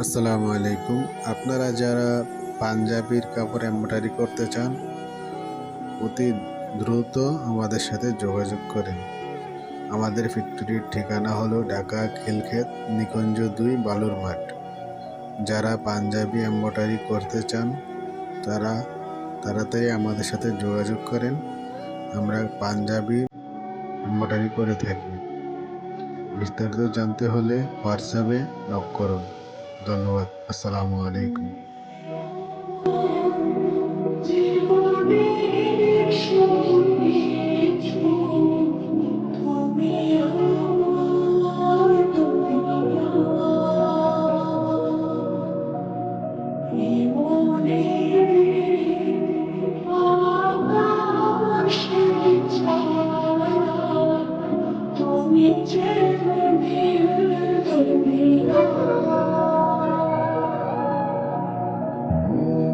আসসালামু আলাইকুম। আপনারা যারা পাঞ্জাবির কাপড় এমব্রয়ডারি করতে চান, অতি দ্রুত আমাদের সাথে যোগাযোগ করেন। আমাদের ফ্যাক্টরির ঠিকানা হলো ঢাকা খিলক্ষেত নিকুঞ্জ 2 বালুর মাঠ। যারা পাঞ্জাবি এমব্রয়ডারি করতে চান তারা তাড়াতাড়ি আমাদের সাথে যোগাযোগ করেন। আমরা পাঞ্জাবি এমব্রয়ডারি করে থাকি। বিস্তারিত জানতে হলে হোয়াটসঅ্যাপে নক করুন। ধন্যবাদ। আসসালামু আলাইকুম। জীবনের